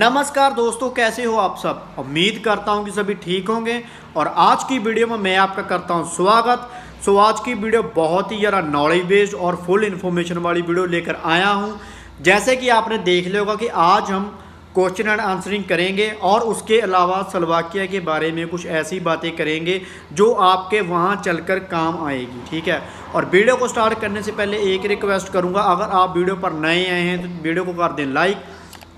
नमस्कार दोस्तों, कैसे हो आप सब। उम्मीद करता हूं कि सभी ठीक होंगे और आज की वीडियो में मैं आपका करता हूं स्वागत। आज की वीडियो बहुत ही ज़्यादा नॉलेज बेस्ड और फुल इन्फॉर्मेशन वाली वीडियो लेकर आया हूं। जैसे कि आपने देख लिया होगा कि आज हम क्वेश्चन एंड आंसरिंग करेंगे और उसके अलावा स्लोवाकिया के बारे में कुछ ऐसी बातें करेंगे जो आपके वहाँ चलकर काम आएगी। ठीक है, और वीडियो को स्टार्ट करने से पहले एक रिक्वेस्ट करूँगा, अगर आप वीडियो पर नए आए हैं तो वीडियो को कर दें लाइक,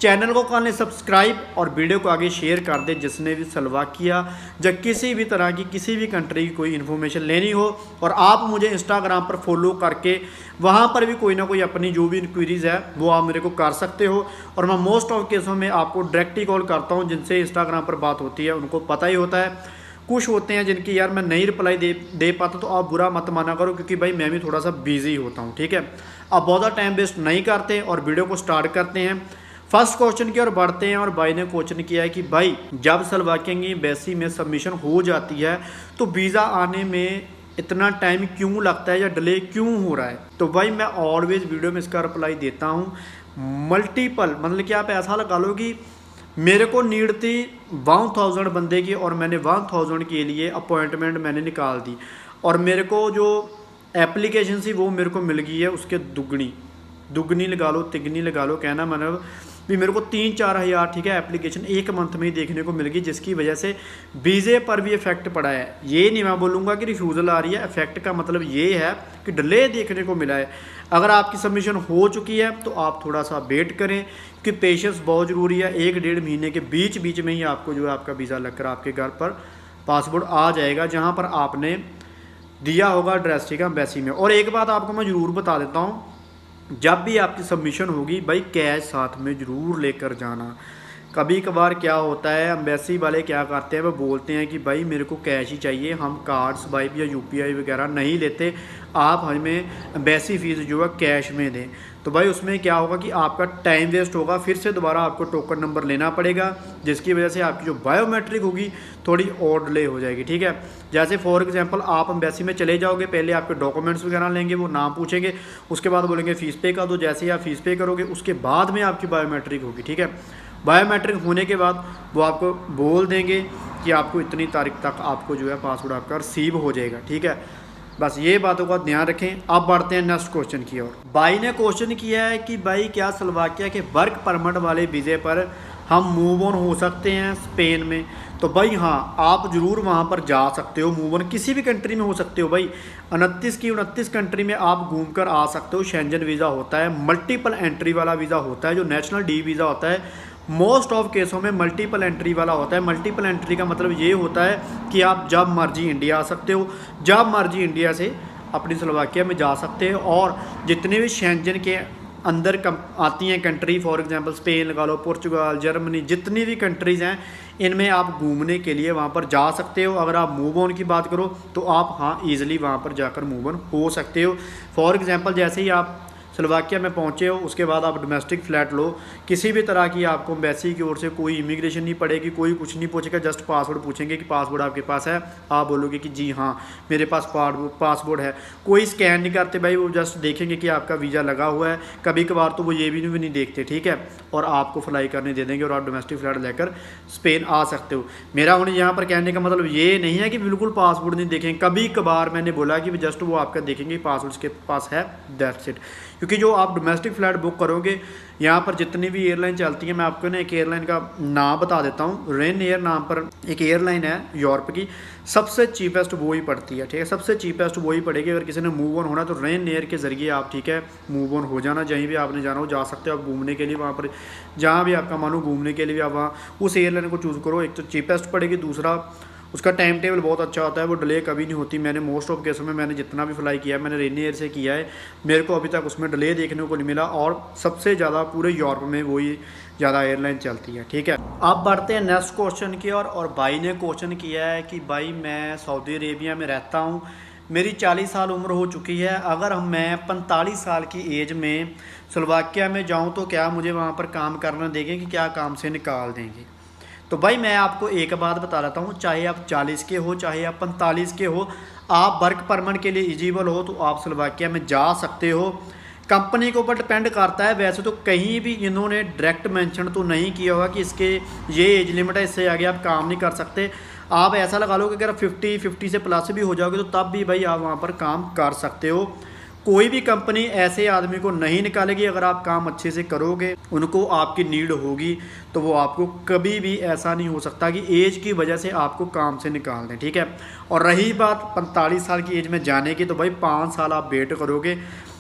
चैनल को कर लें सब्सक्राइब और वीडियो को आगे शेयर कर दें जिसने भी स्लोवाकिया या किसी भी तरह की किसी भी कंट्री की कोई इन्फॉर्मेशन लेनी हो। और आप मुझे इंस्टाग्राम पर फॉलो करके वहाँ पर भी कोई ना कोई अपनी जो भी इंक्वायरीज़ है वो आप मेरे को कर सकते हो। और मैं मोस्ट ऑफ केसों में आपको डायरेक्ट ही कॉल करता हूँ, जिनसे इंस्टाग्राम पर बात होती है उनको पता ही होता है। कुछ होते हैं जिनकी यार मैं नहीं रिप्लाई दे पाता, तो आप बुरा मत माना करो, क्योंकि भाई मैं भी थोड़ा सा बिजी होता हूँ। ठीक है, अब बहुत टाइम वेस्ट नहीं करते और वीडियो को स्टार्ट करते हैं। फर्स्ट क्वेश्चन की ओर बढ़ते हैं और भाई ने क्वेश्चन किया है कि भाई जब स्लोवाकिया की एम्बेसी में सबमिशन हो जाती है तो वीज़ा आने में इतना टाइम क्यों लगता है या डिले क्यों हो रहा है। तो भाई मैं ऑलवेज वीडियो में इसका रिप्लाई देता हूँ। मल्टीपल मतलब कि आप ऐसा लगा लो कि मेरे को नीड थी 1000 बंदे की और मैंने 1000 के लिए अपॉइंटमेंट मैंने निकाल दी और मेरे को जो एप्लीकेशन थी वो मेरे को मिल गई है उसके दुगनी लगा लो तिगनी लगा लो, कहना मतलब भी मेरे को 3-4 हज़ार ठीक है एप्लीकेशन एक मंथ में ही देखने को मिल गई, जिसकी वजह से वीज़े पर भी इफेक्ट पड़ा है। ये नहीं मैं बोलूँगा कि रिफ्यूज़ल आ रही है, इफेक्ट का मतलब ये है कि डिले देखने को मिला है। अगर आपकी सबमिशन हो चुकी है तो आप थोड़ा सा वेट करें, क्योंकि पेशेंस बहुत ज़रूरी है। 1-1.5 महीने के बीच में ही आपको जो है आपका वीज़ा लगकर आपके घर पर पासपोर्ट आ जाएगा, जहाँ पर आपने दिया होगा एड्रेस। ठीक है, एम्बेसी में। और एक बात आपको मैं ज़रूर बता देता हूँ, जब भी आपकी सबमिशन होगी भाई कैश साथ में ज़रूर लेकर जाना। कभी कभार क्या होता है, एम्बेसी वाले क्या करते हैं, वो बोलते हैं कि भाई मेरे को कैश ही चाहिए, हम कार्ड स्वाइप या यूपीआई वगैरह नहीं लेते, आप हमें एम्बेसी फ़ीस जो है कैश में दें। तो भाई उसमें क्या होगा कि आपका टाइम वेस्ट होगा, फिर से दोबारा आपको टोकन नंबर लेना पड़ेगा, जिसकी वजह से आपकी जो बायोमेट्रिक होगी थोड़ी और डिले हो जाएगी। ठीक है, जैसे फॉर एग्जांपल आप एम्बेसी में चले जाओगे, पहले आपके डॉक्यूमेंट्स वगैरह लेंगे, वो नाम पूछेंगे, उसके बाद बोलेंगे फ़ीस पे कर दो। जैसे ही आप फ़ीस पे करोगे उसके बाद में आपकी बायोमेट्रिक होगी। ठीक है, बायोमेट्रिक होने के बाद वो आपको बोल देंगे कि आपको इतनी तारीख तक आपको जो है पासवर्ड आपका रिसीव हो जाएगा। ठीक है, बस ये बातों का ध्यान रखें। अब बढ़ते हैं नेक्स्ट क्वेश्चन की ओर। भाई ने क्वेश्चन किया है कि भाई क्या स्लोवाकिया के वर्क परमिट वाले वीज़े पर हम मूव ऑन हो सकते हैं स्पेन में। तो भाई हाँ, आप ज़रूर वहाँ पर जा सकते हो, मूव ऑन किसी भी कंट्री में हो सकते हो भाई। 29 कंट्री में आप घूम कर आ सकते हो। शेंजन वीज़ा होता है, मल्टीपल एंट्री वाला वीज़ा होता है, जो नेशनल डी वीज़ा होता है मोस्ट ऑफ केसों में मल्टीपल एंट्री वाला होता है। मल्टीपल एंट्री का मतलब ये होता है कि आप जब मर्जी इंडिया आ सकते हो, जब मर्जी इंडिया से अपनी स्लोवाकिया में जा सकते हो। और जितने भी शेंजन के अंदर आती हैं कंट्री, फॉर एग्जांपल स्पेन लगा लो, पुर्तगाल, जर्मनी, जितनी भी कंट्रीज़ हैं इनमें आप घूमने के लिए वहाँ पर जा सकते हो। अगर आप मूव ऑन की बात करो तो आप हाँ ईजिली वहाँ पर जाकर मूव ऑन हो सकते हो। फॉर एग्जांपल जैसे ही आप स्लोवाकिया में पहुंचे हो उसके बाद आप डोमेस्टिक फ़्लैट लो, किसी भी तरह की आपको एम्बेसी की ओर से कोई इमिग्रेशन नहीं पड़ेगी, कोई कुछ नहीं पूछेगा, जस्ट पासपोर्ट पूछेंगे कि पासपोर्ट आपके पास है, आप बोलोगे कि जी हाँ मेरे पास पासपोर्ट है। कोई स्कैन नहीं करते भाई, वो जस्ट देखेंगे कि आपका वीज़ा लगा हुआ है। कभी कभार तो वो ये भी नहीं देखते। ठीक है, और आपको फ्लाई करने दे देंगे और आप डोमेस्टिक फ़्लैट लेकर स्पेन आ सकते हो। मेरा उन्हें यहाँ पर कहने का मतलब ये नहीं है कि बिल्कुल पासपोर्ट नहीं देखेंगे, कभी कभार मैंने बोला कि जस्ट वो आपका देखेंगे पासपोर्ट उसके पास है, दैट्स इट। क्योंकि जो आप डोमेस्टिक फ़्लाइट बुक करोगे, यहाँ पर जितनी भी एयरलाइन चलती है, मैं आपको ना एक एयरलाइन का नाम बता देता हूँ। रेन एयर नाम पर एक एयरलाइन है यूरोप की, सबसे चीपेस्ट वो ही पड़ती है। ठीक है, सबसे चीपेस्ट वो ही पड़ेगी। अगर किसी ने मूव ऑन होना तो रेन एयर के ज़रिए आप ठीक है मूव ऑन हो जाना, जहीं भी आपने जाना हो जा सकते हो आप घूमने के लिए। वहाँ पर जहाँ भी आपका मानो घूमने के लिए भी आप वहाँ उस एयरलाइन को चूज़ करो। एक तो चीपेस्ट पड़ेगी, दूसरा उसका टाइम टेबल बहुत अच्छा होता है, वो डिले कभी नहीं होती। मैंने मोस्ट ऑफ केसों में मैंने जितना भी फ्लाई किया है मैंने रेन एयर से किया है, मेरे को अभी तक उसमें डिले देखने को नहीं मिला। और सबसे ज़्यादा पूरे यूरोप में वही ज़्यादा एयरलाइन चलती है। ठीक है, अब बढ़ते हैं नेक्स्ट क्वेश्चन की ओर। और भाई ने क्वेश्चन किया है कि भाई मैं सऊदी अरेबिया में रहता हूँ, मेरी 40 साल उम्र हो चुकी है, अगर मैं 45 साल की एज में स्लोवाकिया में जाऊँ तो क्या मुझे वहाँ पर काम करना देंगे कि क्या काम से निकाल देंगे। तो भाई मैं आपको एक बात बता देता हूँ, चाहे आप 40 के हो चाहे आप 45 के हो, आप वर्क परमिट के लिए एलिजिबल हो तो आप स्लोवाकिया में जा सकते हो। कंपनी के ऊपर डिपेंड करता है। वैसे तो कहीं भी इन्होंने डायरेक्ट मेंशन तो नहीं किया होगा कि इसके ये एज लिमिट है, इससे आगे आप काम नहीं कर सकते। आप ऐसा लगा लो कि अगर 50 से प्लस भी हो जाओगे तो तब भी भाई आप वहाँ पर काम कर सकते हो। कोई भी कंपनी ऐसे आदमी को नहीं निकालेगी। अगर आप काम अच्छे से करोगे, उनको आपकी नीड होगी, तो वो आपको कभी भी ऐसा नहीं हो सकता कि एज की वजह से आपको काम से निकाल दें, ठीक है। और रही बात 45 साल की एज में जाने की, तो भाई 5 साल आप वेट करोगे।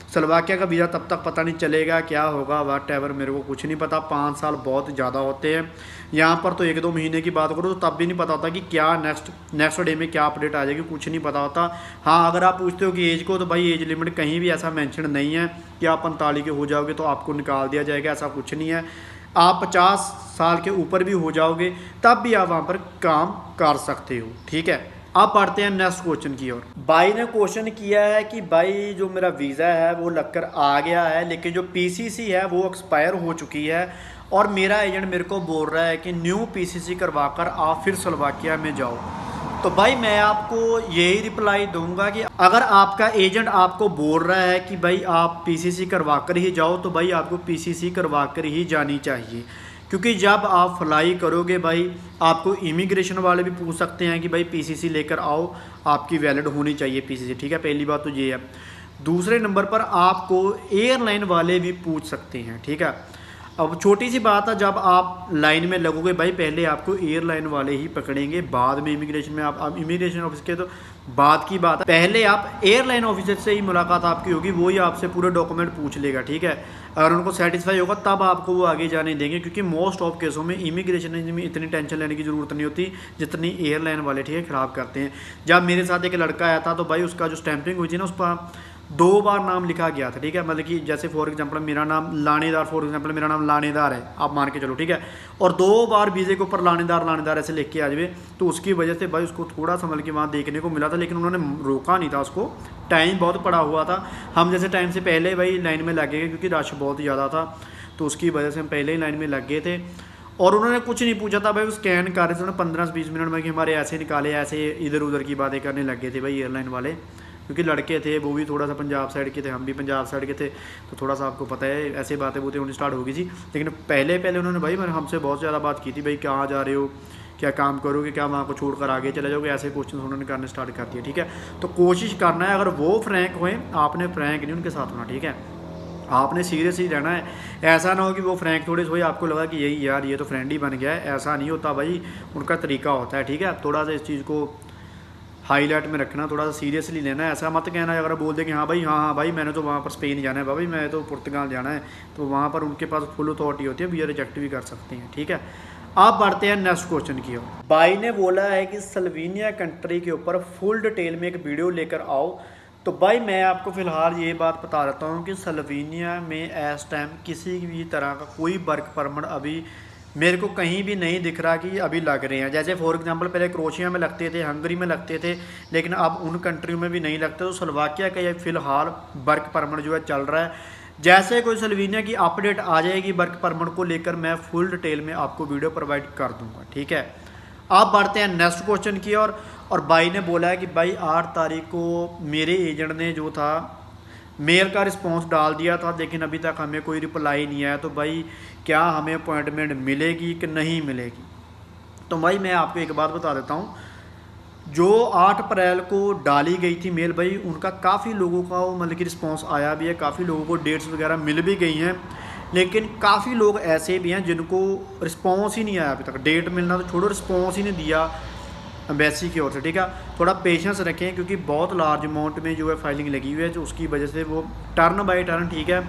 स्लोवाकिया का वीज़ा तब तक पता नहीं चलेगा क्या होगा, वट एवर, मेरे को कुछ नहीं पता। 5 साल बहुत ज़्यादा होते हैं। यहाँ पर तो 1-2 महीने की बात करो तो तब भी नहीं पता होता कि क्या नेक्स्ट डे में क्या अपडेट आ जाएगी, कुछ नहीं पता होता। हाँ, अगर आप पूछते हो कि एज को, तो भाई एज लिमिट कहीं भी ऐसा मेंशन नहीं है कि आप 45 के हो जाओगे तो आपको निकाल दिया जाएगा, ऐसा कुछ नहीं है। आप 50 साल के ऊपर भी हो जाओगे तब भी आप वहाँ पर काम कर सकते हो, ठीक है। अब बढ़ते हैं नेक्स्ट क्वेश्चन की ओर। भाई ने क्वेश्चन किया है कि भाई जो मेरा वीज़ा है वो लगकर आ गया है, लेकिन जो पीसीसी है वो एक्सपायर हो चुकी है और मेरा एजेंट मेरे को बोल रहा है कि न्यू पीसीसी करवाकर आप फिर स्लोवाकिया में जाओ। तो भाई मैं आपको यही रिप्लाई दूंगा कि अगर आपका एजेंट आपको बोल रहा है कि भाई आप पीसीसी करवा कर ही जाओ, तो भाई आपको पीसीसी करवा कर ही जानी चाहिए। क्योंकि जब आप फ्लाई करोगे भाई, आपको इमिग्रेशन वाले भी पूछ सकते हैं कि भाई पीसीसी लेकर आओ, आपकी वैलिड होनी चाहिए पीसीसी, ठीक है। पहली बात तो ये है। दूसरे नंबर पर आपको एयरलाइन वाले भी पूछ सकते हैं, ठीक है। अब छोटी सी बात है, जब आप लाइन में लगोगे भाई, पहले आपको एयरलाइन वाले ही पकड़ेंगे, बाद में इमिग्रेशन में आप इमिग्रेशन ऑफिस के तो बाद की बात है। पहले आप एयरलाइन ऑफिसर से ही मुलाकात आपकी होगी, वो ही आपसे पूरे डॉक्यूमेंट पूछ लेगा, ठीक है। अगर उनको सेटिस्फाई होगा तब आपको वो आगे जाने देंगे, क्योंकि मोस्ट ऑफ केसों में इमिग्रेशन में इतनी टेंशन लेने की ज़रूरत नहीं होती जितनी एयरलाइन वाले, ठीक है, ख़राब करते हैं। जब मेरे साथ एक लड़का आया था तो भाई उसका जो स्टैंपिंग हुई थी ना, उस पर 2 बार नाम लिखा गया था, ठीक है। मतलब कि जैसे फॉर एग्जांपल मेरा नाम लानेदार है, आप मान के चलो, ठीक है। और 2 बार वीज़े के ऊपर लानेदार ऐसे लिख के आ जाए, तो उसकी वजह से भाई उसको थोड़ा संभल के वहाँ देखने को मिला था, लेकिन उन्होंने रोका नहीं था उसको। टाइम बहुत पड़ा हुआ था, हम जैसे टाइम से पहले भाई लाइन में लग गए, क्योंकि रश बहुत ज़्यादा था, तो उसकी वजह से हम पहले ही लाइन में लग गए थे। और उन्होंने कुछ नहीं पूछा था भाई, वो स्कैन कर रहे थे, उन्होंने 15 से 20 मिनट में कि हमारे ऐसे निकाले, ऐसे इधर उधर की बातें करने लग गए थे भाई एयरलाइन वाले। क्योंकि लड़के थे, वो भी थोड़ा सा पंजाब साइड के थे, हम भी पंजाब साइड के थे, तो थोड़ा सा आपको पता है ऐसे बातें होनी स्टार्ट हो गई थी। लेकिन पहले उन्होंने भाई हमसे बहुत ज़्यादा बात की थी, भाई कहाँ जा रहे हो, क्या काम करोगे, क्या वहाँ को छोड़कर आगे चले जाओगे, ऐसे क्वेश्चन उन्होंने करने स्टार्ट कर दिया, ठीक है। तो कोशिश करना है, अगर वो फ्रैंक हुए, आपने फ्रैंक नहीं उनके साथ होना, ठीक है। आपने सीरियस ही रहना है। ऐसा ना हो कि वो फ्रैंक थोड़े से आपको लगा कि यही यार ये तो फ्रेंड ही बन गया है, ऐसा नहीं होता भाई, उनका तरीका होता है, ठीक है। थोड़ा सा इस चीज़ को हाईलाइट में रखना, थोड़ा सा सीरियसली लेना है। ऐसा मत कहना अगर बोल दे कि हाँ भाई मैंने तो वहाँ पर स्पेन जाना है, भाई मैं तो पुर्तगाल जाना है, तो वहाँ पर उनके पास फुल अथॉरिटी होती है, वीज़ा रिजेक्ट भी कर सकते हैं, ठीक है। आप बढ़ते हैं नेक्स्ट क्वेश्चन की ओर। भाई ने बोला है कि स्लोवेनिया कंट्री के ऊपर फुल डिटेल में एक वीडियो लेकर आओ। तो भाई मैं आपको फ़िलहाल ये बात बता देता हूँ कि स्लोवेनिया में इस टाइम किसी भी तरह का कोई वर्क परमिट अभी मेरे को कहीं भी नहीं दिख रहा कि अभी लग रहे हैं। जैसे फॉर एग्जांपल पहले क्रोशिया में लगते थे, हंगरी में लगते थे, लेकिन अब उन कंट्रियों में भी नहीं लगते। तो स्लोवाकिया का ये फ़िलहाल वर्क परमिट जो है चल रहा है। जैसे कोई स्लोवेनिया की अपडेट आ जाएगी वर्क परमिट को लेकर, मैं फुल डिटेल में आपको वीडियो प्रोवाइड कर दूंगा, ठीक है। आप बढ़ते हैं नेक्स्ट क्वेश्चन की ओर। और भाई ने बोला है कि भाई 8 तारीख को मेरे एजेंट ने जो था मेल का रिस्पॉन्स डाल दिया था, लेकिन अभी तक हमें कोई रिप्लाई नहीं आया। तो भाई क्या हमें अपॉइंटमेंट मिलेगी कि नहीं मिलेगी? तो भाई मैं आपको एक बात बता देता हूँ, जो 8 अप्रैल को डाली गई थी मेल, भाई उनका काफ़ी लोगों का मतलब कि रिस्पॉन्स आया भी है, काफ़ी लोगों को डेट्स वगैरह मिल भी गई हैं, लेकिन काफ़ी लोग ऐसे भी हैं जिनको रिस्पॉन्स ही नहीं आया अभी तक। डेट मिलना तो छोड़ो, रिस्पॉन्स ही नहीं दिया एम्बेसी की ओर से, ठीक है। थोड़ा पेशेंस रखें, क्योंकि बहुत लार्ज अमाउंट में जो है फाइलिंग लगी हुई है, जो उसकी वजह से वो टर्न बाय टर्न, ठीक है,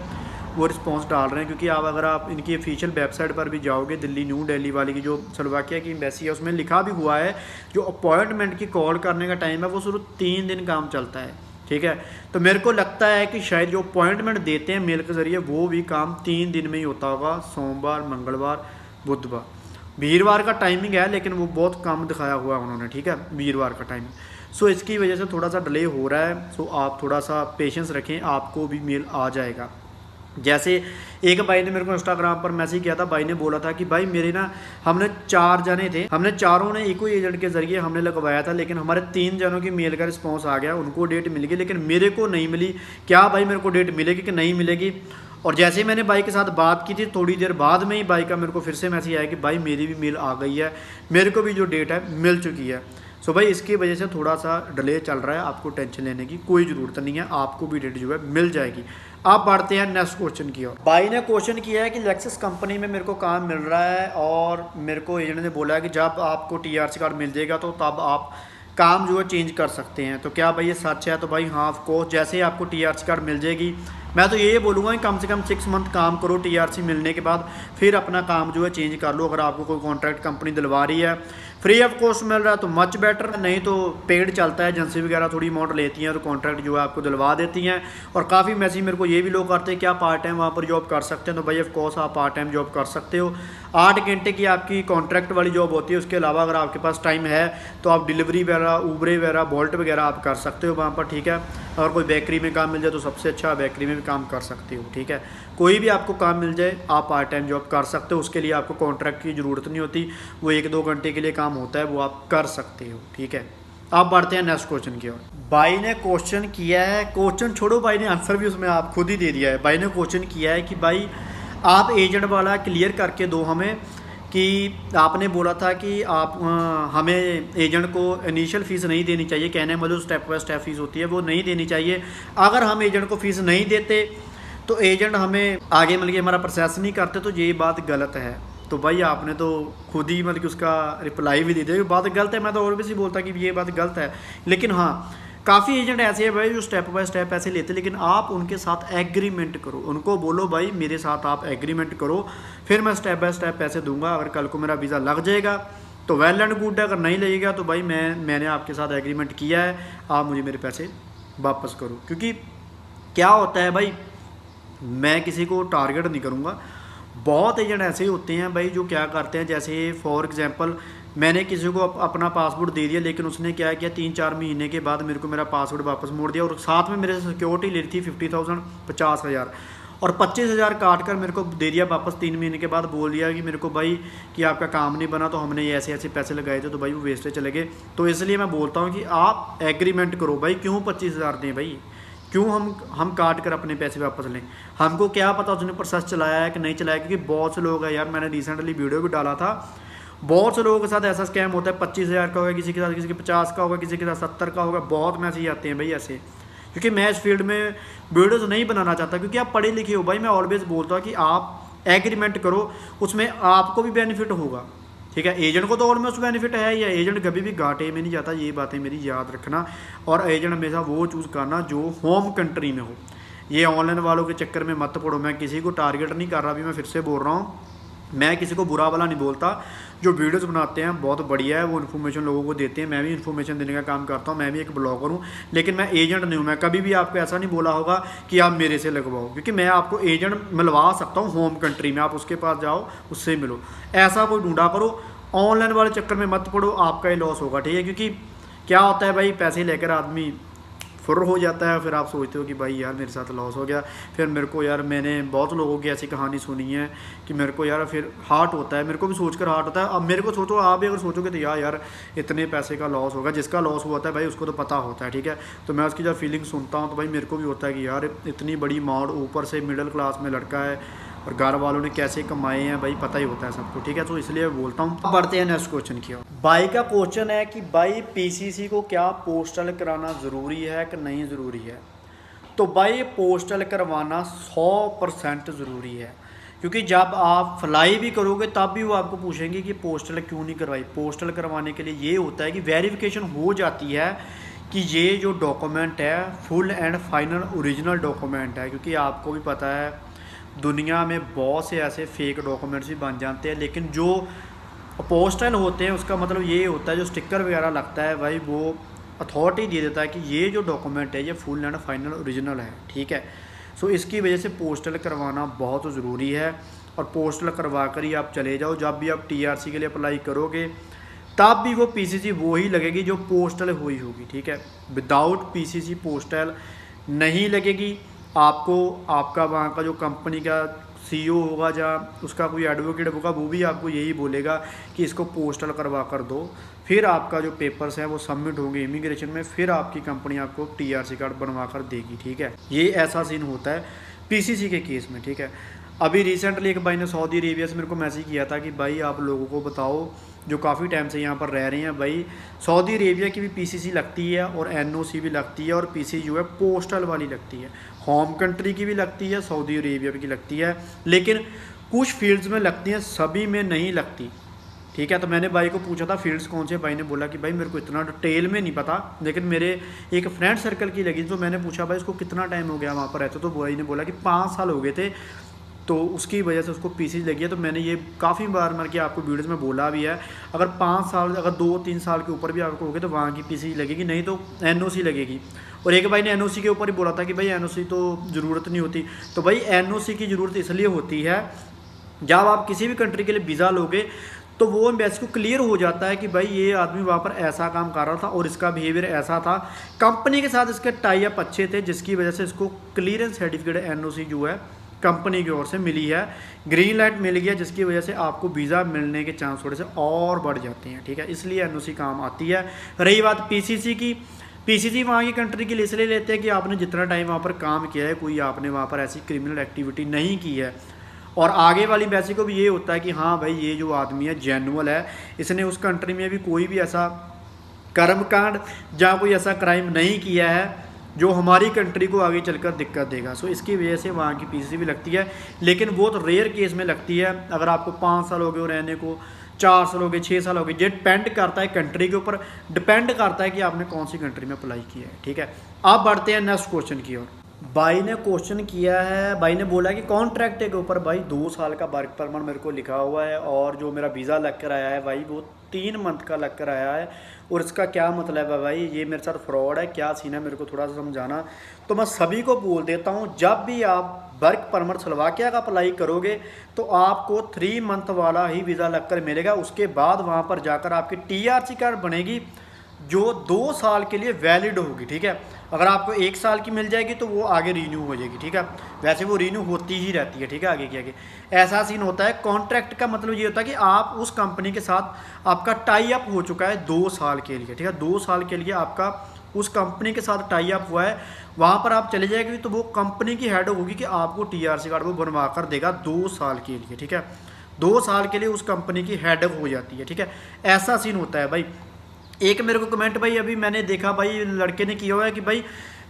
वो रिस्पॉन्स डाल रहे हैं। क्योंकि आप अगर आप इनकी ऑफिशियल वेबसाइट पर भी जाओगे, दिल्ली न्यू दिल्ली वाली की जो स्लोवाकिया की एम्बेसी है, उसमें लिखा भी हुआ है जो अपॉइंटमेंट की कॉल करने का टाइम है वो सिर्फ 3 दिन काम चलता है, ठीक है। तो मेरे को लगता है कि शायद जो अपॉइंटमेंट देते हैं मेल के ज़रिए वो भी काम 3 दिन में ही होता होगा, सोमवार, मंगलवार, बुधवार। वीरवार का टाइमिंग है, लेकिन वो बहुत कम दिखाया हुआ है उन्होंने, ठीक है, वीरवार का टाइमिंग। सो इसकी वजह से थोड़ा सा डिले हो रहा है। सो आप थोड़ा सा पेशेंस रखें, आपको भी मेल आ जाएगा। जैसे एक भाई ने मेरे को इंस्टाग्राम पर मैसेज किया था, भाई ने बोला था कि भाई मेरे ना, हमने 4 जने थे, हमने चारों ने एक ही एजेंट के ज़रिए हमने लगवाया था, लेकिन हमारे 3 जनों की मेल का रिस्पॉन्स आ गया, उनको डेट मिल गई लेकिन मेरे को नहीं मिली। क्या भाई मेरे को डेट मिलेगी कि नहीं मिलेगी? और जैसे ही मैंने भाई के साथ बात की थी, थोड़ी देर बाद में ही भाई का मेरे को फिर से मैसेज आया कि भाई मेरी भी मेल आ गई है, मेरे को भी जो डेट है मिल चुकी है। सो भाई इसकी वजह से थोड़ा सा डिले चल रहा है, आपको टेंशन लेने की कोई ज़रूरत नहीं है, आपको भी डेट जो है मिल जाएगी। आप बढ़ते हैं नेक्स्ट क्वेश्चन की ओर। भाई ने क्वेश्चन किया है कि लेक्सस कंपनी में मेरे को काम मिल रहा है और मेरे को एजेंट ने बोला है कि जब आपको टीआरसी कार्ड मिल जाएगा तो तब आप काम जो है चेंज कर सकते हैं। तो क्या भाई ये सच है? तो भाई हाँ ऑफ कोर्स, जैसे ही आपको टीआरसी कार्ड मिल जाएगी, मैं तो ये बोलूँगा कि कम से कम 6 मंथ काम करो, टीआरसी मिलने के बाद फिर अपना काम जो है चेंज कर लो। अगर आपको कोई कॉन्ट्रैक्ट कंपनी दिलवा रही है, फ्री ऑफ कॉस्ट मिल रहा है तो मच बेटर, नहीं तो पेड चलता है, एजेंसी वगैरह थोड़ी अमाउंट लेती हैं तो कॉन्ट्रैक्ट जो है आपको दिलवा देती हैं। और काफ़ी मैसेज मेरे को ये भी लोग करते हैं क्या पार्ट टाइम वहाँ पर जॉब कर सकते हैं? तो भाई ऑफ कोर्स आप पार्ट टाइम जॉब कर सकते हो। 8 घंटे की आपकी कॉन्ट्रैक्ट वाली जॉब होती है, उसके अलावा अगर आपके पास टाइम है तो आप डिलीवरी वगैरह, उबरे वगैरह, बोल्ट वगैरह आप कर सकते हो वहाँ पर, ठीक है। अगर कोई बेकरी में काम मिल जाए तो सबसे अच्छा, बेकरी में भी काम कर सकते हो, ठीक है। कोई भी आपको काम मिल जाए आप पार्ट टाइम जॉब कर सकते हो, उसके लिए आपको कॉन्ट्रैक्ट की ज़रूरत नहीं होती, वो 1-2 घंटे के लिए काम होता है, वो आप कर सकते हो, ठीक है। अब बढ़ते हैं नेक्स्ट क्वेश्चन की ओर। भाई ने क्वेश्चन किया है, क्वेश्चन छोड़ो, भाई ने आंसर भी उसमें आप खुद ही दे दिया है। भाई ने क्वेश्चन किया है कि भाई आप एजेंट वाला क्लियर करके दो हमें, कि आपने बोला था कि आप हमें एजेंट को इनिशियल फ़ीस नहीं देनी चाहिए, कहने में जो स्टेप बाय स्टेप फीस होती है वो नहीं देनी चाहिए। अगर हम एजेंट को फ़ीस नहीं देते तो एजेंट हमें आगे मतलब कि हमारा प्रोसेस नहीं करते, तो ये बात गलत है। तो भाई आपने तो खुद ही मतलब कि उसका रिप्लाई भी दे दिया, बात गलत है। मैं तो और भी बोलता कि ये बात गलत है, लेकिन हाँ काफ़ी एजेंट ऐसे हैं भाई जो स्टेप बाय स्टेप ऐसे लेते, लेकिन आप उनके साथ एग्रीमेंट करो, उनको बोलो भाई मेरे साथ आप एग्रीमेंट करो, फिर मैं स्टेप बाय स्टेप पैसे दूंगा। अगर कल को मेरा वीज़ा लग जाएगा तो वेल एंड गुड है, अगर नहीं लगेगा तो भाई मैंने आपके साथ एग्रीमेंट किया है, आप मुझे मेरे पैसे वापस करो। क्योंकि क्या होता है भाई, मैं किसी को टारगेट नहीं करूँगा, बहुत एजेंट ऐसे ही होते हैं भाई जो क्या करते हैं, जैसे फॉर एग्जांपल मैंने किसी को अपना पासपोर्ट दे दिया, लेकिन उसने क्या किया 3-4 महीने के बाद मेरे को मेरा पासपोर्ट वापस मोड़ दिया, और साथ में मेरे से सिक्योरिटी ले रही थी 50,000 50,000, और 25,000 काट कर मेरे को दे दिया वापस 3 महीने के बाद। बोल दिया कि मेरे को भाई कि आपका काम नहीं बना, तो हमने ये ऐसे ऐसे पैसे लगाए थे, तो भाई वो वेस्टेज चले गए। तो इसलिए मैं बोलता हूँ कि आप एग्रीमेंट करो भाई, क्यों 25,000 दें भाई, क्यों हम काट कर अपने पैसे वापस लें? हमको क्या पता उसने प्रोसेस चलाया है कि नहीं चलाया, क्योंकि बहुत से लोग हैं यार, मैंने रिसेंटली वीडियो भी डाला था, बहुत से लोगों के साथ ऐसा स्कैम होता है। 25,000 का होगा किसी के साथ, किसी के 50 का होगा, किसी के साथ 70 का होगा, बहुत मैसेज आते हैं भाई ऐसे। क्योंकि मैं इस फील्ड में वीडियोस नहीं बनाना चाहता, क्योंकि आप पढ़े लिखे हो भाई, मैं ऑलवेज बोलता हूँ कि आप एग्रीमेंट करो, उसमें आपको भी बेनिफिट होगा, ठीक है। एजेंट को तो ऑलमोस्ट बेनिफिट है, या एजेंट कभी भी घाटे में नहीं जाता, ये बातें मेरी याद रखना। और एजेंट हमेशा वो चूज़ करना जो होम कंट्री में हो, ये ऑनलाइन वालों के चक्कर में मत पड़ो। मैं किसी को टारगेट नहीं कर रहा, अभी मैं फिर से बोल रहा हूँ, मैं किसी को बुरा वाला नहीं बोलता। जो वीडियोस बनाते हैं बहुत बढ़िया है, वो इन्फॉर्मेशन लोगों को देते हैं, मैं भी इन्फॉर्मेशन देने का काम करता हूँ, मैं भी एक ब्लॉगर हूँ, लेकिन मैं एजेंट नहीं हूँ। मैं कभी भी आपको ऐसा नहीं बोला होगा कि आप मेरे से लगवाओ, क्योंकि मैं आपको एजेंट मिलवा सकता हूँ होम कंट्री में, आप उसके पास जाओ, उससे मिलो, ऐसा कोई ढूंढा करो। ऑनलाइन वाले चक्कर में मत पड़ो, आपका ही लॉस होगा, ठीक है। क्योंकि क्या होता है भाई, पैसे लेकर आदमी फुर हो जाता है, फिर आप सोचते हो कि भाई यार मेरे साथ लॉस हो गया। फिर मेरे को यार, मैंने बहुत लोगों की ऐसी कहानी सुनी है कि मेरे को यार फिर हार्ट होता है, मेरे को भी सोचकर हार्ट होता है। अब मेरे को सोचो, आप भी अगर सोचोगे तो यार इतने पैसे का लॉस होगा, जिसका लॉस हुआ है भाई उसको तो पता होता है, ठीक है। तो मैं उसकी जब फीलिंग सुनता हूँ तो भाई मेरे को भी होता है कि यार इतनी बड़ी अमाउंट, ऊपर से मिडिल क्लास में लड़का है, और घर वालों ने कैसे कमाए हैं भाई पता ही होता है सबको, ठीक है। तो इसलिए बोलता हूँ। अब बढ़ते हैं नेक्स्ट क्वेश्चन की ओर। भाई का क्वेश्चन है कि भाई पीसीसी को क्या पोस्टल कराना ज़रूरी है कि नहीं ज़रूरी है? तो भाई पोस्टल करवाना 100% ज़रूरी है, क्योंकि जब आप फ्लाई भी करोगे तब भी वो आपको पूछेंगे कि पोस्टल क्यों नहीं करवाई। पोस्टल करवाने के लिए ये होता है कि वेरिफिकेशन हो जाती है कि ये जो डॉक्यूमेंट है full and final original document है। क्योंकि आपको भी पता है दुनिया में बहुत से ऐसे फेक डॉक्यूमेंट्स भी बन जाते हैं, लेकिन जो पोस्टल होते हैं उसका मतलब ये होता है, जो स्टिकर वगैरह लगता है भाई वो अथॉरिटी दे देता है कि ये जो डॉक्यूमेंट है ये फुल एंड फाइनल ओरिजिनल है, ठीक है। सो इसकी वजह से पोस्टल करवाना बहुत ज़रूरी है, और पोस्टल करवा कर ही आप चले जाओ। जब भी आप टीआरसी के लिए अप्लाई करोगे तब भी वो पीसीसी वो ही लगेगी जो पोस्टल हुई होगी, ठीक है। विदाउट पीसीसी पोस्टल नहीं लगेगी। आपको आपका वहाँ का जो कंपनी का सीईओ होगा या उसका कोई एडवोकेट होगा वो भी आपको यही बोलेगा कि इसको पोस्टल करवा कर दो, फिर आपका जो पेपर्स हैं वो सबमिट होंगे इमिग्रेशन में, फिर आपकी कंपनी आपको टीआरसी कार्ड बनवा कर देगी। ठीक है, ये ऐसा सीन होता है पीसीसी के केस में। ठीक है, अभी रिसेंटली एक भाई ने सऊदी अरेबिया से मेरे को मैसेज किया था कि भाई आप लोगों को बताओ जो काफ़ी टाइम से यहाँ पर रह रहे हैं, भाई सऊदी अरेबिया की भी पीसीसी लगती है और एनओसी भी लगती है, और पीसीसी जो है पोस्टल वाली लगती है, होम कंट्री की भी लगती है, सऊदी अरेबिया की लगती है, लेकिन कुछ फील्ड्स में लगती हैं, सभी में नहीं लगती। ठीक है, तो मैंने भाई को पूछा था फील्ड्स कौन से, भाई ने बोला कि भाई मेरे को इतना डिटेल में नहीं पता, लेकिन मेरे एक फ्रेंड सर्कल की लगी। तो मैंने पूछा भाई इसको कितना टाइम हो गया वहाँ पर रहते, तो भाई ने बोला कि 5 साल हो गए थे, तो उसकी वजह से उसको पीसी लगी है। तो मैंने ये काफ़ी बार मतलब कि आपको वीडियोस में बोला भी है, अगर 5 साल अगर 2-3 साल के ऊपर भी आपको हो गए तो वहाँ की पीसी लगेगी, नहीं तो एनओसी लगेगी। और एक भाई ने एनओसी के ऊपर ही बोला था कि भाई एनओसी तो ज़रूरत नहीं होती। तो भाई एनओसी की ज़रूरत इसलिए होती है जब आप किसी भी कंट्री के लिए वीज़ा लोगे तो वो एम्बेसी को क्लियर हो जाता है कि भाई ये आदमी वहाँ पर ऐसा काम कर रहा था और इसका बिहेवियर ऐसा था, कंपनी के साथ इसके टाई अप अच्छे थे, जिसकी वजह से इसको क्लियरेंस सर्टिफिकेट एनओसी जो है कंपनी की ओर से मिली है, ग्रीन लाइट मिल गया, जिसकी वजह से आपको वीज़ा मिलने के चांस थोड़े से और बढ़ जाते हैं। ठीक है, इसलिए एनओसी काम आती है। रही बात पीसीसी की, पीसीसी वहाँ की कंट्री के लिए इसलिए लेते हैं कि आपने जितना टाइम वहाँ पर काम किया है, कोई आपने वहाँ पर ऐसी क्रिमिनल एक्टिविटी नहीं की है, और आगे वाली एम्बेसी को भी ये होता है कि हाँ भाई ये जो आदमी है जेन्युइन है, इसने उस कंट्री में भी कोई भी ऐसा कर्मकांड या कोई ऐसा क्राइम नहीं किया है जो हमारी कंट्री को आगे चलकर दिक्कत देगा। सो इसकी वजह से वहाँ की पीसीसी भी लगती है, लेकिन बहुत रेयर केस में लगती है। अगर आपको 5 साल हो गए रहने को, 4 साल हो गए, 6 साल हो गए, ये डिपेंड करता है कंट्री के ऊपर, डिपेंड करता है कि आपने कौन सी कंट्री में अप्लाई किया है। ठीक है, अब बढ़ते हैं नेक्स्ट क्वेश्चन की ओर। भाई ने क्वेश्चन किया है, भाई ने बोला कि कॉन्ट्रैक्ट के ऊपर भाई 2 साल का वर्क परमिट मेरे को लिखा हुआ है, और जो मेरा वीज़ा लग कर आया है भाई वो 3 मंथ का लग कर आया है, और इसका क्या मतलब है भाई, ये मेरे साथ फ्रॉड है, क्या सीन है, मेरे को थोड़ा सा समझाना। तो मैं सभी को बोल देता हूँ, जब भी आप वर्क परमिट स्लोवाकिया का अप्लाई करोगे तो आपको 3 मंथ वाला ही वीज़ा लग कर मिलेगा। उसके बाद वहाँ पर जाकर आपकी टीआरसी कार्ड बनेगी जो 2 साल के लिए वैलिड होगी। ठीक है, अगर आपको 1 साल की मिल जाएगी तो वो आगे रीन्यू हो जाएगी। ठीक है, वैसे वो रीन्यू होती ही रहती है। ठीक है, आगे की आगे ऐसा सीन होता है। कॉन्ट्रैक्ट का मतलब ये होता है कि आप उस कंपनी के साथ आपका टाई अप हो चुका है 2 साल के लिए। ठीक है, 2 साल के लिए आपका उस कंपनी के साथ टाई अप हुआ है, वहाँ पर आप चले जाएंगे तो वो कंपनी की हेड होगी कि आपको टीआरसी कार्ड वो बनवा कर देगा 2 साल के लिए। ठीक है, 2 साल के लिए उस कंपनी की हेड हो जाती है। ठीक है, ऐसा सीन होता है भाई। एक मेरे को कमेंट भाई अभी मैंने देखा भाई लड़के ने किया हुआ है कि भाई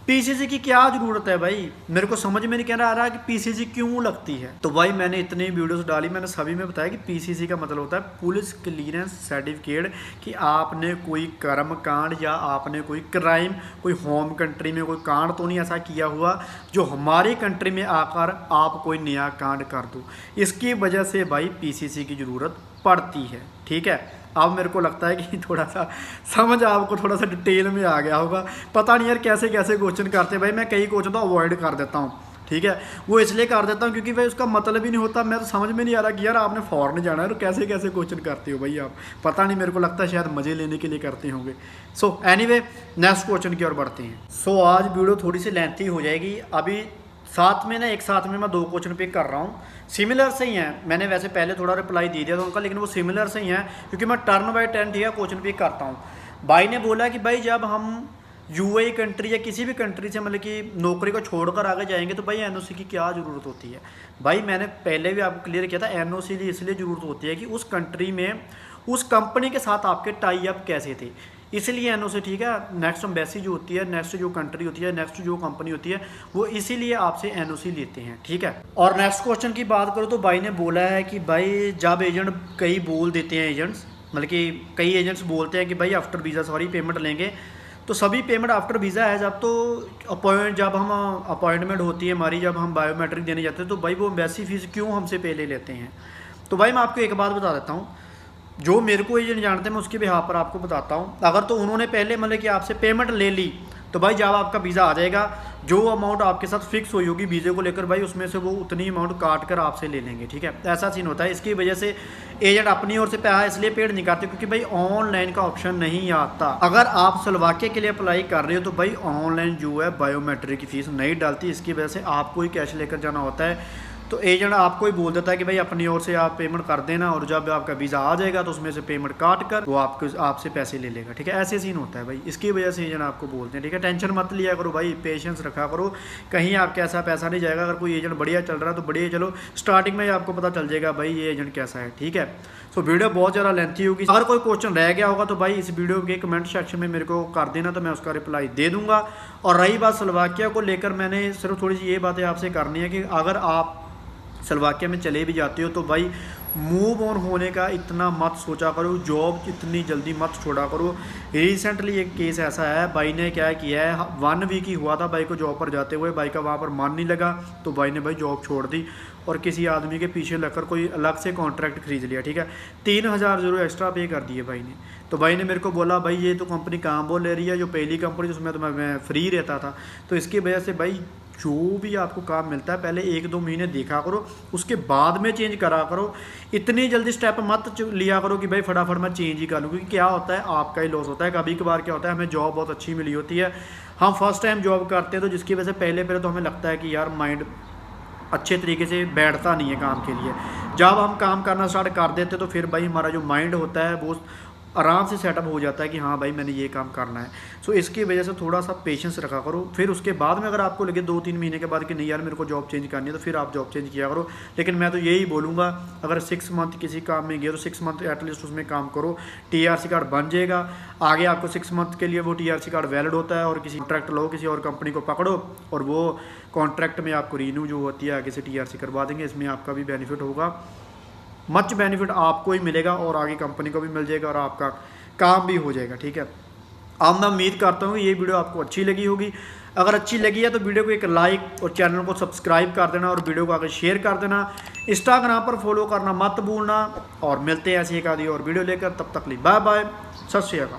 पीसीसी की क्या ज़रूरत है, भाई मेरे को समझ में नहीं कहना आ रहा कि पीसीसी क्यों लगती है। तो भाई मैंने इतनी वीडियोस डाली, मैंने सभी में बताया कि पीसीसी का मतलब होता है पुलिस क्लियरेंस सर्टिफिकेट, कि आपने कोई कर्म कांड या आपने कोई क्राइम, कोई होम कंट्री में कोई कांड तो नहीं ऐसा किया हुआ जो हमारी कंट्री में आकर आप कोई नया कांड कर दो। इसकी वजह से भाई पीसीसी की ज़रूरत पड़ती है। ठीक है, अब मेरे को लगता है कि थोड़ा सा समझ आपको थोड़ा सा डिटेल में आ गया होगा। पता नहीं यार कैसे कैसे क्वेश्चन करते हैं भाई, मैं कई क्वेश्चन तो अवॉइड कर देता हूँ। ठीक है, वो इसलिए कर देता हूँ क्योंकि भाई उसका मतलब ही नहीं होता, मैं तो समझ में नहीं आ रहा कि यार आपने फॉरेन जाना है तो कैसे कैसे क्वेश्चन करते हो भाई आप, पता नहीं, मेरे को लगता है शायद मज़े लेने के लिए करते होंगे। सो एनीवे नेक्स्ट क्वेश्चन की ओर बढ़ते हैं। सो आज वीडियो थोड़ी सी लेंथी हो जाएगी, अभी साथ में ना एक साथ में मैं 2 क्वेश्चन पिक कर रहा हूँ, सिमिलर से ही हैं। मैंने वैसे पहले थोड़ा रिप्लाई दे दिया था उनका, लेकिन वो सिमिलर से ही हैं क्योंकि मैं टर्न बाय टर्न ठीक है क्वेश्चन पिक करता हूँ। भाई ने बोला कि भाई जब हम यूएई कंट्री या किसी भी कंट्री से मतलब कि नौकरी को छोड़कर आगे जाएंगे तो भाई एनओसी की क्या ज़रूरत होती है। भाई मैंने पहले भी आपको क्लियर किया था, एनओसी की इसलिए ज़रूरत होती है कि उस कंट्री में उस कंपनी के साथ आपके टाई अप कैसे थे, इसीलिए एनओसी। ठीक है, नेक्स्ट एम्बेसी जो होती है, नेक्स्ट जो कंट्री होती है, नेक्स्ट जो कंपनी होती है, वो इसीलिए आपसे एनओसी लेते हैं। ठीक है, और नेक्स्ट क्वेश्चन की बात करो तो भाई ने बोला है कि भाई जब एजेंट कई बोल देते हैं, एजेंट्स मतलब कि कई एजेंट्स बोलते हैं कि भाई आफ्टर वीज़ा पेमेंट लेंगे, तो सभी पेमेंट आफ्टर वीज़ा है जब, तो जब हम अपॉइंटमेंट होती है हमारी, जब हम बायोमेट्रिक देने जाते हैं तो भाई वो एम्बेसी फीस क्यों हमसे पहले लेते हैं। तो भाई मैं आपको एक बात बता देता हूँ, जो मेरे को एजेंट जानते हैं मैं उसके बिहाफ पर आपको बताता हूँ। अगर तो उन्होंने पहले मतलब कि आपसे पेमेंट ले ली तो भाई जब आपका वीज़ा आ जाएगा, जो अमाउंट आपके साथ फिक्स हुई होगी वीज़े को लेकर भाई, उसमें से वो उतनी अमाउंट काट कर आपसे ले लेंगे, ठीक है। ऐसा सीन होता है। इसकी वजह से एजेंट अपनी ओर से पैसा इसलिए पेड नहीं करते क्योंकि भाई ऑनलाइन का ऑप्शन नहीं आता। अगर आप स्लोवाकिया के लिए अप्लाई कर रहे हो तो भाई ऑनलाइन जो है बायोमेट्रिक की फीस नहीं डालती, इसकी वजह से आपको ही कैश लेकर जाना होता है। तो एजेंट आपको ही बोल देता है कि भाई अपनी ओर से आप पेमेंट कर देना, और जब आपका वीज़ा आ जाएगा तो उसमें से पेमेंट काट कर वो आपसे पैसे ले लेगा, ठीक है। ऐसे सीन होता है भाई, इसकी वजह से एजेंट आपको बोलते हैं, ठीक है। टेंशन मत लिया करो भाई, पेशेंस रखा करो, कहीं आपके ऐसा पैसा नहीं जाएगा। अगर कोई एजेंट बढ़िया चल रहा है तो बढ़िया चलो, स्टार्टिंग में ही आपको पता चल जाएगा भाई ये एजेंट कैसा है, ठीक है। सो वीडियो बहुत ज़्यादा लेंथी होगी। अगर कोई क्वेश्चन रह गया होगा तो भाई इस वीडियो के कमेंट सेक्शन में मेरे को कर देना, तो मैं उसका रिप्लाई दे दूंगा। और रही बात स्लोवाकिया को लेकर, मैंने सिर्फ थोड़ी सी ये बातें आपसे करनी है कि अगर आप स्लोवाकिया में चले भी जाते हो तो भाई मूव ऑन होने का इतना मत सोचा करो, जॉब इतनी जल्दी मत छोड़ा करो। रिसेंटली एक केस ऐसा है, भाई ने क्या किया है, 1 वीक ही हुआ था भाई को जॉब पर जाते हुए, भाई का वहाँ पर मन नहीं लगा तो भाई ने भाई जॉब छोड़ दी और किसी आदमी के पीछे लगकर कोई अलग से कॉन्ट्रैक्ट खरीद लिया, ठीक है। 3000 यूरो एक्स्ट्रा पे कर दिए भाई ने। तो भाई ने मेरे को बोला भाई ये तो कंपनी काम बोल ले रही है, जो पहली कंपनी जिसमें तो मैं फ्री रहता था। तो इसकी वजह से भाई जो भी आपको काम मिलता है पहले 1-2 महीने देखा करो, उसके बाद में चेंज करा करो। इतनी जल्दी स्टेप मत लिया करो कि भाई फटाफट मैं चेंज ही कर लूँ, क्योंकि क्या होता है आपका ही लॉस होता है। कभी कभार क्या होता है, हमें जॉब बहुत अच्छी मिली होती है, हम फर्स्ट टाइम जॉब करते हैं तो जिसकी वजह से पहले तो हमें लगता है कि यार माइंड अच्छे तरीके से बैठता नहीं है काम के लिए। जब हम काम करना स्टार्ट कर देते तो फिर भाई हमारा जो माइंड होता है वो आराम से सेटअप हो जाता है कि हाँ भाई मैंने ये काम करना है। सो इसकी वजह से थोड़ा सा पेशेंस रखा करो। फिर उसके बाद में अगर आपको लगे 2-3 महीने के बाद कि नहीं यार मेरे को जॉब चेंज करनी है, तो फिर आप जॉब चेंज किया करो। लेकिन मैं तो यही बोलूँगा, अगर 6 मंथ किसी काम में गए तो 6 मंथ एटलीस्ट उसमें काम करो, TRC कार्ड बन जाएगा। आगे आपको 6 मंथ के लिए वो TRC कार्ड वैलिड होता है, और किसी कॉन्ट्रैक्ट लो, किसी और कंपनी को पकड़ो और वो कॉन्ट्रैक्ट में आपको रीन्यू जो होती है आगे से TRC करवा देंगे। इसमें आपका भी बेनिफिट होगा, मच बेनिफिट आपको ही मिलेगा और आगे कंपनी को भी मिल जाएगा और आपका काम भी हो जाएगा, ठीक है। अब मैं उम्मीद करता हूँ ये वीडियो आपको अच्छी लगी होगी। अगर अच्छी लगी है तो वीडियो को एक लाइक और चैनल को सब्सक्राइब कर देना और वीडियो को आगे शेयर कर देना। इंस्टाग्राम पर फॉलो करना मत भूलना, और मिलते हैं ऐसी एक आदि और वीडियो लेकर। तब तक लिए बाय बाय, सत श्री अकाल।